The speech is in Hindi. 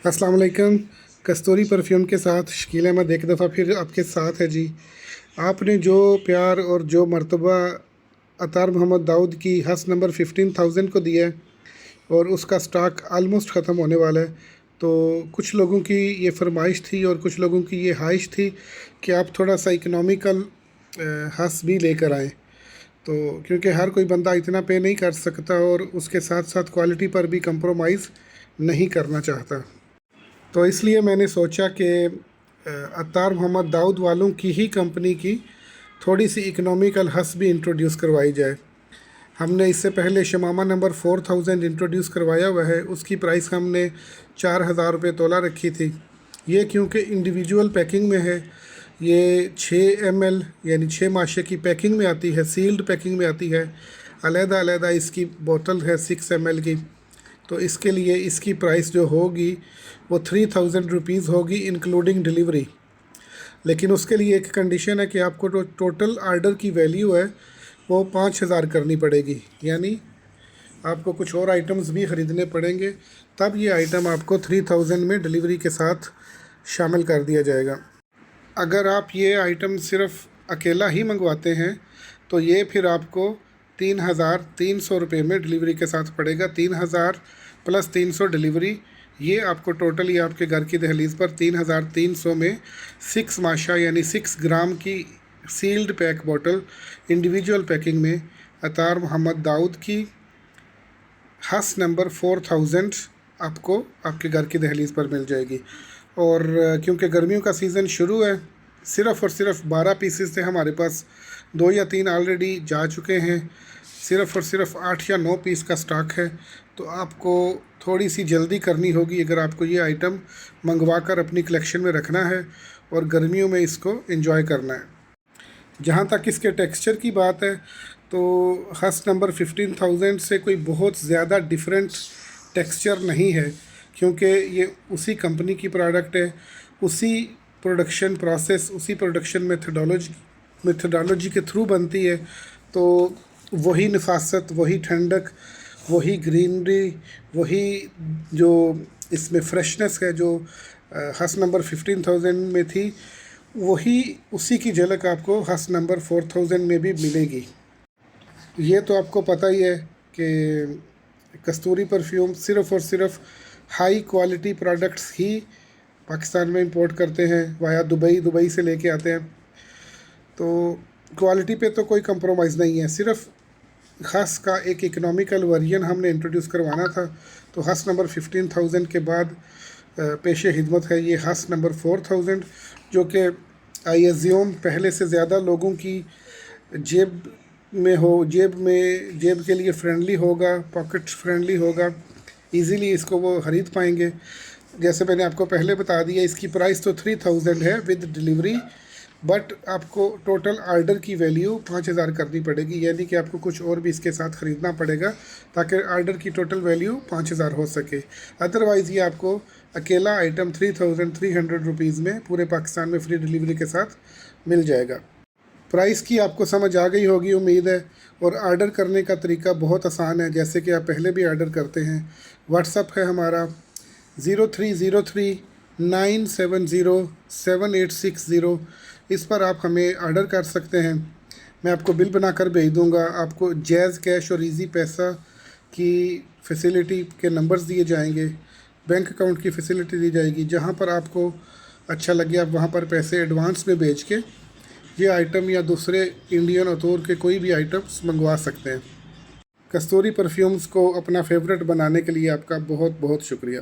अस्सलाम वालेकुम। कस्तूरी परफ्यूम के साथ शकील अहमद एक दफ़ा फिर आपके साथ है जी। आपने जो प्यार और जो मर्तबा अतार मोहम्मद दाऊद की हस नंबर 15,000 को दिया है और उसका स्टॉक आलमोस्ट ख़त्म होने वाला है, तो कुछ लोगों की ये फरमाइश थी और कुछ लोगों की ये ख्वाहिश थी कि आप थोड़ा सा इकनॉमिकल हस भी लेकर आएँ। तो क्योंकि हर कोई बंदा इतना पे नहीं कर सकता और उसके साथ साथ क्वालिटी पर भी कंप्रोमाइज़ नहीं करना चाहता, तो इसलिए मैंने सोचा कि अत्तार मोहम्मद दाऊद वालों की ही कंपनी की थोड़ी सी इकनॉमिकल हस भी इंट्रोड्यूस करवाई जाए। हमने इससे पहले शमामा नंबर 4000 इंट्रोड्यूस करवाया हुआ है, उसकी प्राइस हमने 4000 रुपये तोला रखी थी। ये क्योंकि इंडिविजुअल पैकिंग में है, ये 6 ml यानी 6 माशे की पैकिंग में आती है, सील्ड पैकिंग में आती है, अलग-अलग इसकी बोतल है 6 ml की। तो इसके लिए इसकी प्राइस जो होगी वो 3000 रुपीज़ होगी इंक्लूडिंग डिलीवरी। लेकिन उसके लिए एक कंडीशन है कि आपको जो टोटल आर्डर की वैल्यू है वो 5000 करनी पड़ेगी, यानी आपको कुछ और आइटम्स भी ख़रीदने पड़ेंगे, तब ये आइटम आपको 3000 में डिलीवरी के साथ शामिल कर दिया जाएगा। अगर आप ये आइटम सिर्फ़ अकेला ही मंगवाते हैं तो ये फिर आपको 3300 रुपये में डिलीवरी के साथ पड़ेगा। 3000 प्लस 300 डिलीवरी, ये आपको टोटली आपके घर की दहलीज़ पर 3300 में 6 माशा यानी 6 ग्राम की सील्ड पैक बोतल इंडिविजुअल पैकिंग में अतार मोहम्मद दाऊद की हस नंबर 4000 आपको आपके घर की दहलीज़ पर मिल जाएगी। और क्योंकि गर्मियों का सीज़न शुरू है, सिर्फ़ और सिर्फ 12 पीसेस थे हमारे पास, 2 या 3 ऑलरेडी जा चुके हैं, सिर्फ़ और सिर्फ 8 या 9 पीस का स्टॉक है। तो आपको थोड़ी सी जल्दी करनी होगी अगर आपको ये आइटम मंगवा कर अपनी कलेक्शन में रखना है और गर्मियों में इसको एंजॉय करना है। जहाँ तक इसके टेक्सचर की बात है तो हस नंबर 15,000 से कोई बहुत ज़्यादा डिफरेंट टेक्सचर नहीं है, क्योंकि ये उसी कंपनी की प्रोडक्ट है, उसी प्रोडक्शन प्रोसेस, उसी प्रोडक्शन मेथडोलॉजी के थ्रू बनती है। तो वही नफासत, वही ठंडक, वही ग्रीनरी, वही जो इसमें फ्रेशनेस है जो हस नंबर 15,000 में थी, वही उसी की झलक आपको हस नंबर 4000 में भी मिलेगी। ये तो आपको पता ही है कि कस्तूरी परफ्यूम सिर्फ़ और सिर्फ हाई क्वालिटी प्रोडक्ट्स ही पाकिस्तान में इंपोर्ट करते हैं वाया दुबई से लेके आते हैं। तो क्वालिटी पे तो कोई कंप्रोमाइज़ नहीं है, सिर्फ हस का एक इकनॉमिकल वर्जन हमने इंट्रोड्यूस करवाना था। तो हस नंबर 15,000 के बाद पेशे हिदमत है ये हस नंबर 4000, जो कि आई एज्यूम पहले से ज़्यादा लोगों की जेब के लिए फ्रेंडली होगा, पॉकेट फ्रेंडली होगा, इजीली इसको वो ख़रीद पाएंगे। जैसे मैंने आपको पहले बता दिया, इसकी प्राइस तो 3000 है विद डिलीवरी, बट आपको टोटल आर्डर की वैल्यू 5000 करनी पड़ेगी, यानी कि आपको कुछ और भी इसके साथ ख़रीदना पड़ेगा ताकि आर्डर की टोटल वैल्यू 5000 हो सके। अदरवाइज़ ये आपको अकेला आइटम 3300 रुपीज़ में पूरे पाकिस्तान में फ्री डिलीवरी के साथ मिल जाएगा। प्राइस की आपको समझ आ गई होगी उम्मीद है। और आर्डर करने का तरीका बहुत आसान है, जैसे कि आप पहले भी आर्डर करते हैं। व्हाट्सअप है हमारा 0303970780, इस पर आप हमें आर्डर कर सकते हैं। मैं आपको बिल बनाकर भेज दूंगा। आपको जैज़ कैश और इजी पैसा की फैसिलिटी के नंबर्स दिए जाएंगे, बैंक अकाउंट की फैसिलिटी दी जाएगी। जहां पर आपको अच्छा लगे आप वहां पर पैसे एडवांस में भेज के ये आइटम या दूसरे इंडियन अतूर के कोई भी आइटम्स मंगवा सकते हैं। कस्तूरी परफ्यूम्स को अपना फेवरेट बनाने के लिए आपका बहुत बहुत शुक्रिया।